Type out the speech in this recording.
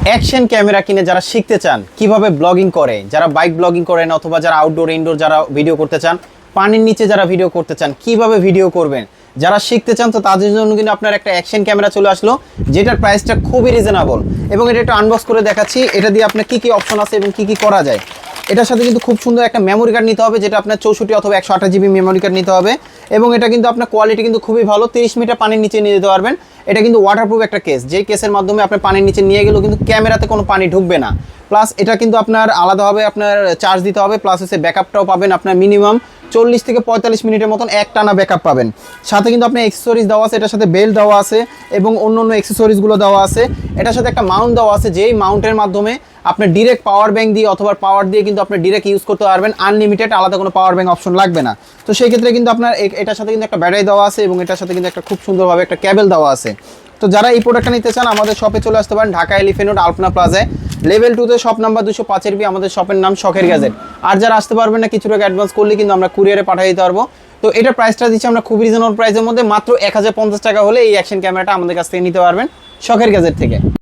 Action camera কিনে যারা শিখতে চান কিভাবে ব্লগিং করে, যারা বাইক ব্লগিং করেন অথবা যারা আউটডোর ইনডোর যারা ভিডিও করতে চান, পানির নিচে যারা ভিডিও করতে চান, কিভাবে ভিডিও করবেন যারা শিখতে চান, তো তাদের জন্য কিন্তু আপনার একটা অ্যাকশন ক্যামেরা চলে আসলো, যেটার প্রাইসটা খুবই রিজনেবল। এবং এটা একটু আনবক্স করে দেখাচ্ছি, এটা দিয়ে আপনার কী কী অপশন আছে এবং কী কী করা যায়। এটার সাথে কিন্তু খুব সুন্দর একটা মেমোরি কার্ড নিতে হবে, যেটা আপনার 64 অথবা 128 জিবি মেমোরি কার্ড নিতে হবে। এবং এটা কিন্তু আপনার কোয়ালিটি কিন্তু খুবই ভালো, 30 মিটার পানির নিচে নিয়ে যেতে পারবেন। এটা কিন্তু ওয়াটারপ্রুফ একটা কেস, যেই কেসের মাধ্যমে আপনার পানির নিচে নিয়ে গেলেও কিন্তু ক্যামেরাতে কোনো পানি ঢুকবে না। প্লাস এটা কিন্তু আপনার আলাদাভাবে আপনার চার্জ দিতে হবে, প্লাস হচ্ছে ব্যাকআপটাও পাবেন আপনার মিনিমাম 40 থেকে 45 মিনিটের মতন একটানা ব্যাকআপ পাবেন। সাথে কিন্তু আপনার অ্যাক্সেসরিজ দেওয়া আছে, এটার সাথে বেল্ট দেওয়া আছে এবং অন্য অন্য অ্যাক্সেসরিজগুলো দেওয়া আছে। এটার সাথে একটা মাউন্ট দেওয়া আছে, যেই মাউন্টের মাধ্যমে আপনি ডিরেক্ট পাওয়ার ব্যাঙ্ক দিয়ে অথবা পাওয়ার দিয়ে কিন্তু আপনি ডিরেক্ট ইউজ করতে পারবেন, আনলিমিটেড, আলাদা কোনো পাওয়ার ব্যাঙ্ক অপশন লাগবে না। তো সেই ক্ষেত্রে কিন্তু আপনার এটার সাথে কিন্তু একটা ব্যাটারি দেওয়া আছে এবং এটার সাথে কিন্তু একটা খুব সুন্দরভাবে একটা কেবল দেওয়া আছে। তো যারা এই প্রোডাক্টটা নিতে চান আমাদের শপে চলে আসতে পারেন, ঢাকা এলিফ্যান্ট রোড আলপনা প্লাজায় লেভেল 2তে শপ নাম্বার 205 বি। আমাদের শপের নাম শখের গ্যাজেট। আর যারা আসতে পারবেন না, কিছু টাকা অ্যাডভান্স করলে কিন্তু আমরা কুরিয়ারে পাঠিয়ে দিতে পারবো। তো এটার প্রাইসটা দিচ্ছি আমরা খুব রিজনেবল প্রাইসের মধ্যে, মাত্র 1050 টাকা হলে এই অ্যাকশন ক্যামেরাটা আমাদের কাছ থেকে নিতে পারবেন শখের গ্যাজেট থেকে।